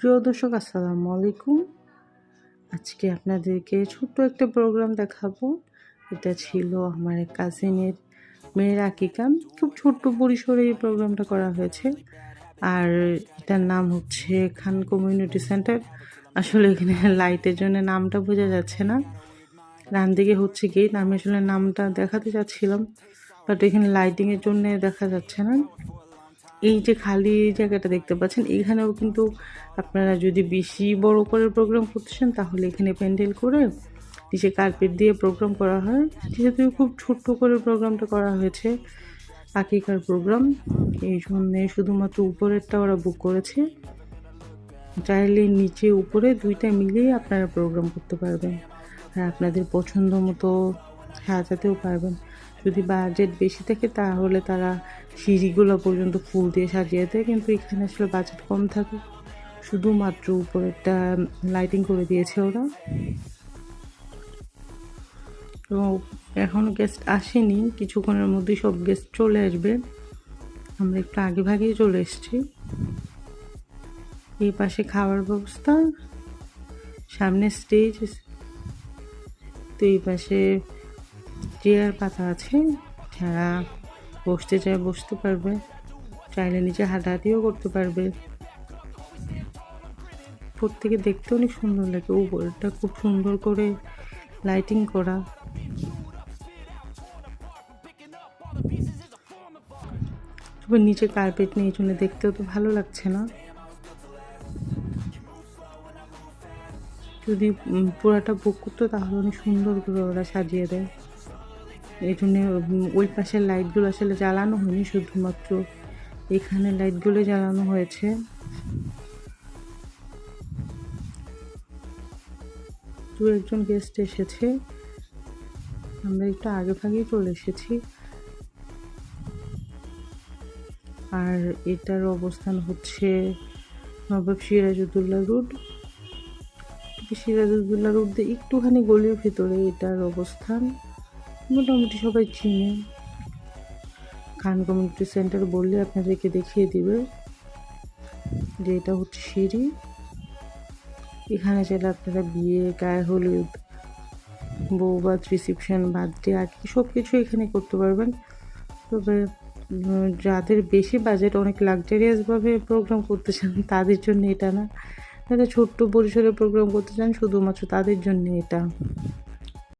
প্রিয় দর্শক আসসালামু আলাইকুম। আজকে আপনাদেরকে ছোট্ট একটা প্রোগ্রাম দেখাবো। এটা ছিল আমার এক কাজিনের মেয়ের আকিকা। খুব ছোট্ট পরিসরে এই প্রোগ্রামটা করা হয়েছে। আর এটার নাম হচ্ছে খান কমিউনিটি সেন্টার। আসলে এখানে লাইটের জন্য নামটা বোঝা যাচ্ছে না। ডান দিকে হচ্ছে গেট। আমি আসলে নামটা দেখাতে চাচ্ছিলাম, বাট এখানে লাইটিংয়ের জন্য দেখা যাচ্ছে না। এই যে খালি জায়গাটা দেখতে পাচ্ছেন, এখানেও কিন্তু আপনারা যদি বেশি বড় করে প্রোগ্রাম করতে চান তাহলে এখানে প্যান্ডেল করে নিচে কার্পেট দিয়ে প্রোগ্রাম করা হয়। যেহেতু খুব ছোট্ট করে প্রোগ্রামটা করা হয়েছে, আকিকার প্রোগ্রাম, এই জন্যে শুধুমাত্র উপরেরটা ওরা বুক করেছে। চাইলে নিচে উপরে দুইটা মিলিয়ে আপনারা প্রোগ্রাম করতে পারবেন আর আপনাদের পছন্দ মতো সাজাতেও পারবেন। যদি বাজেট বেশি থাকে তাহলে তারা সিঁড়িগুলো পর্যন্ত ফুল দিয়ে সাজিয়ে দেয়, কিন্তু এখানে আসলে বাজেট কম থাকে, শুধুমাত্র উপরেরটা লাইটিং করে দিয়েছে ওরা। তো এখনও গেস্ট আসেনি, কিছুক্ষণের মধ্যেই সব গেস্ট চলে আসবে। আমরা একটু আগে ভাগেই চলে এসেছি। এই পাশে খাওয়ার ব্যবস্থা, সামনে স্টেজ, তো এই পাশে চেয়ার পাতা আছে, যারা বসতে চায় বসতে পারবে, চাইলে নিচে হাঁটাহাঁটিও করতে পারবে। প্রত্যেকে দেখতে অনেক সুন্দর লাগে, উপরটা খুব সুন্দর করে লাইটিং করা। তবে নিচে কার্পেট নেই, এই জন্য দেখতেও তো ভালো লাগছে না। যদি পুরাটা বুক করতো তাহলে অনেক সুন্দর করে ওরা সাজিয়ে দেয়। এই জন্য ওই পাশের লাইটগুলো আসলে জ্বালানো হয়নি, শুধুমাত্র এখানে লাইটগুলো জ্বালানো হয়েছে। দু একজন গেস্ট এসেছে, আমরা একটু আগে ভাগেই চলে এসেছি। আর এটার অবস্থান হচ্ছে নবাব সিরাজউদ্দৌলা রোড। সিরাজউদ্দৌলা রোড দিয়ে একটুখানি গলির ভিতরে এটার অবস্থান। মোটামুটি সবাই চিনে। খান কমিউনিটি সেন্টার বললে আপনাদেরকে দেখিয়ে দিবে যে এটা হচ্ছে সিঁড়ি। এখানে চাইলে আপনারা বিয়ে, গায়ে হলুদ, বৌভাত, রিসেপশন, বার্থডে, আর কি সব কিছু এখানে করতে পারবেন। তবে যাদের বেশি বাজেট, অনেক লাক্সারিয়াসভাবে প্রোগ্রাম করতে চান তাদের জন্য এটা না, যারা ছোট্ট পরিসরে প্রোগ্রাম করতে চান শুধুমাত্র তাদের জন্য এটা।